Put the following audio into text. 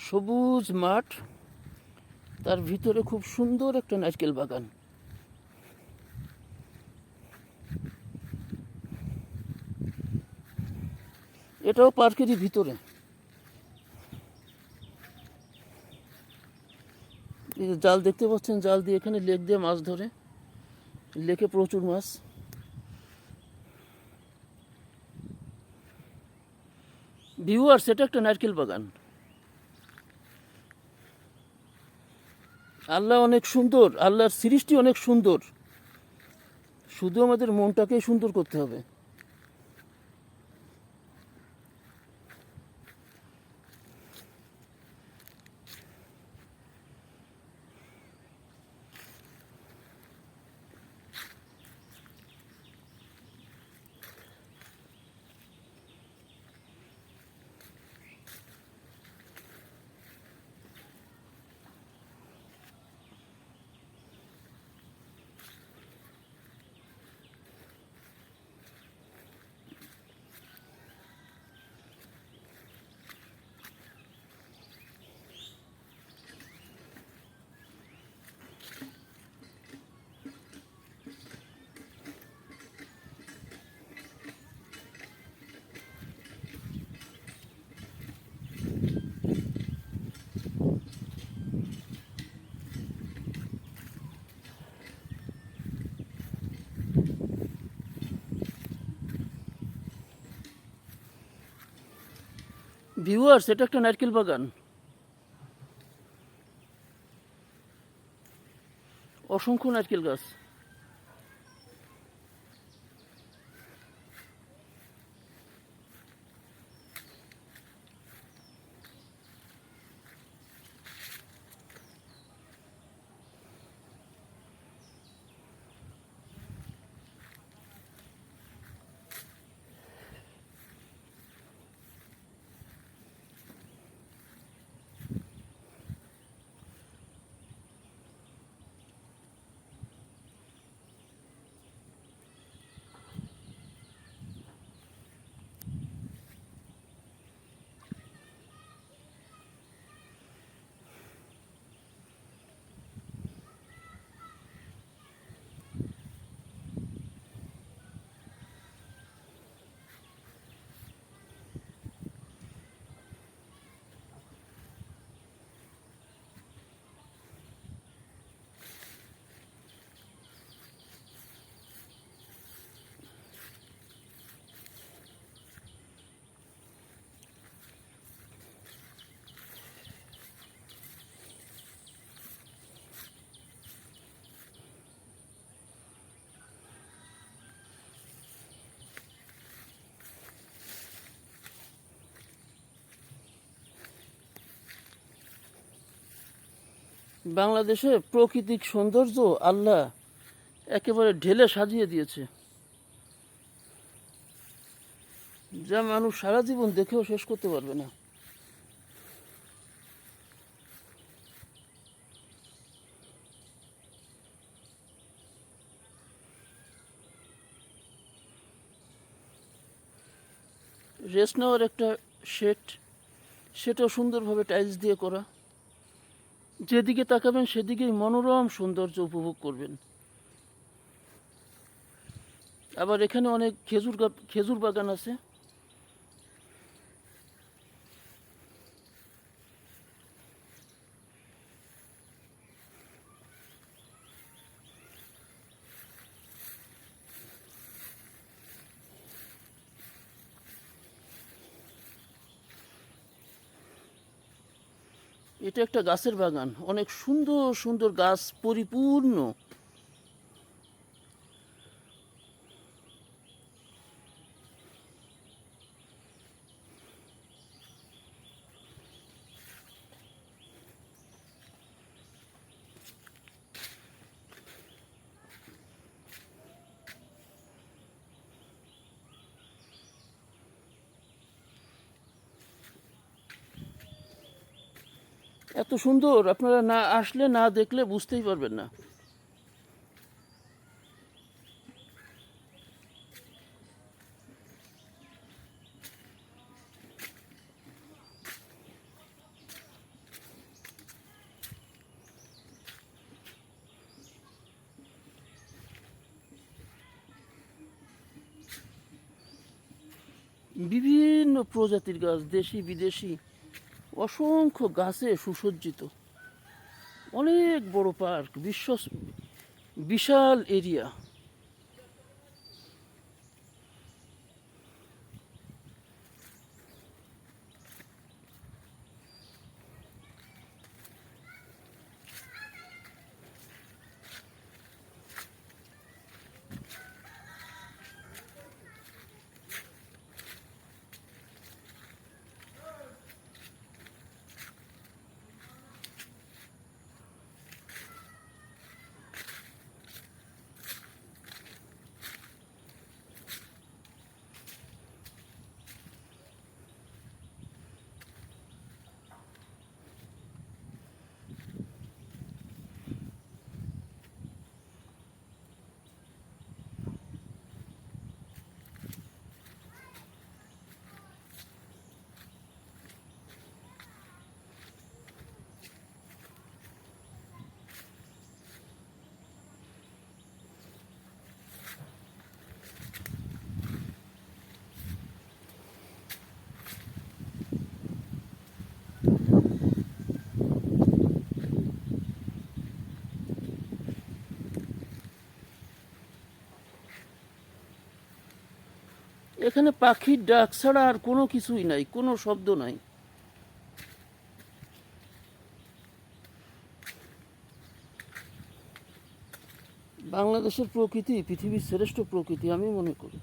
সবুজ মাঠ, তার ভিতরে খুব সুন্দর একটা নারকেল বাগান। এটাও পার্কেরই ভিতরে। এই যে জাল দেখতে পাচ্ছেন, জাল দিয়ে এখানে লেক দিয়ে মাছ ধরে, লেকে প্রচুর মাছ। ভিউয়ার্স, এটা একটা নারকেল বাগান। আল্লাহ অনেক সুন্দর, আল্লাহর সৃষ্টি অনেক সুন্দর, শুধু আমাদের মনটাকেই সুন্দর করতে হবে। ভিউয়ার্স, এটা একটা নারকেল বাগান। অসংখ্য নারকেল গাছ। বাংলাদেশে প্রাকৃতিক সৌন্দর্য আল্লাহ একেবারে ঢেলে সাজিয়ে দিয়েছে, যা মানুষ সারা জীবন দেখেও শেষ করতে পারবে না। রেস্ট নেওয়ার একটা শেড, সেটাও সুন্দরভাবে টাইলস দিয়ে করা। যেদিকে তাকাবেন সেদিকেই মনোরম সৌন্দর্য উপভোগ করবেন। আবার এখানে অনেক খেজুর বাগান আছে। এটা একটা গাছের বাগান, অনেক সুন্দর সুন্দর গাছ পরিপূর্ণ। এত সুন্দর, আপনারা না আসলে, না দেখলে বুঝতেই পারবেন না। বিভিন্ন প্রজাতির গাছ, দেশি বিদেশি অসংখ্য গাছে সুসজ্জিত। অনেক বড় পার্ক, বিশাল এরিয়া। এখানে পাখির ডাক ছাড়া আর কোনো কিছুই নাই, কোনো শব্দ নাই। বাংলাদেশের প্রকৃতি পৃথিবীর শ্রেষ্ঠ প্রকৃতি আমি মনে করি।